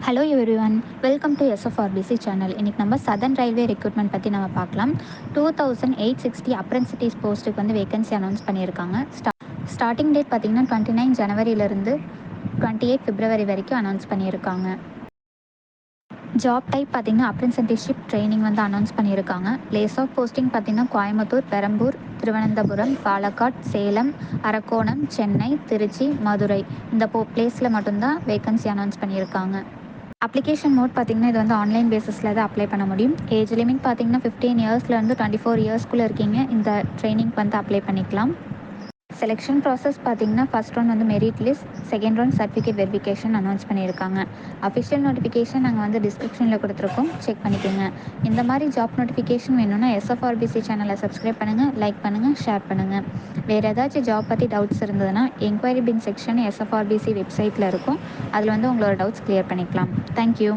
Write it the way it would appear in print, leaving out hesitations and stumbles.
Hello everyone, welcome to SFRPC channel. இன்றைக்கி நம்ம southern railway recruitment பற்றி நம்ம பார்க்கலாம். 2860 அப்ரென்டிஸ் போஸ்ட்டுக்கு வந்து வேகன்சி அனௌன்ஸ் பண்ணியிருக்காங்க. ஸ்டார்டிங் டேட் பார்த்திங்கன்னா 29 ஜனவரியிலேருந்து 28 பிப்ரவரி வரைக்கும் அனௌன்ஸ் பண்ணியிருக்காங்க. ஜாப் டைப் பார்த்திங்கன்னா அப்ரென்டிஸ்ஷிப் ட்ரைனிங் வந்து அனௌன்ஸ் பண்ணியிருக்காங்க. பிளேஸ் ஆஃப் போஸ்டிங் பார்த்திங்கன்னா கோயம்புத்தூர், பெரம்பூர், திருவனந்தபுரம், பாலக்காட், சேலம், அரக்கோணம், சென்னை, திருச்சி, மதுரை இந்த பிளேஸில் மட்டும்தான் வேகன்சி அனௌன்ஸ் பண்ணியிருக்காங்க. அப்ளிகேஷன் மோட் பார்த்திங்கன்னா இது வந்து ஆன்லைன் பேசிஸில் தான் அப்ளை பண்ண முடியும். ஏஜ் லிமிட் பார்த்திங்கன்னா 15 இயர்ஸ்லேருந்து 24 இயர்ஸ்க்குள்ளே இருக்கீங்க இந்த ட்ரைனிங் வந்து அப்ளை பண்ணிக்கலாம். செலெக்ஷன் ப்ராசஸ் பார்த்திங்கன்னா ஃபர்ஸ்ட் ரவுண்ட் வந்து merit list, second round certificate verification announce பண்ணியிருக்காங்க. அஃபிஷியல் நோட்டிஃபிகேஷன் நாங்கள் வந்து டிஸ்கிரிப்ஷனில் கொடுத்துருக்கோம், செக் பண்ணிக்கோங்க. இந்த மாதிரி ஜாப் நோட்டிஃபிகேஷன் வேணும்னா எஸ்எஃப்ஆர்பிசி சேனலை சப்ஸ்கிரைப் பண்ணுங்கள், லைக் பண்ணுங்கள், ஷேர் பண்ணுங்கள். வேறு ஏதாச்சும் ஜாப் பற்றி டவுட்ஸ் இருந்ததுன்னா என்கொயரி பின் செக்ஷன் எஸ்எஃப்ஆர்பிசி வெப்சைட்டில் இருக்கும், அதில் வந்து உங்களோட டவுட்ஸ் கிளியர் பண்ணிக்கலாம். தேங்க்யூ.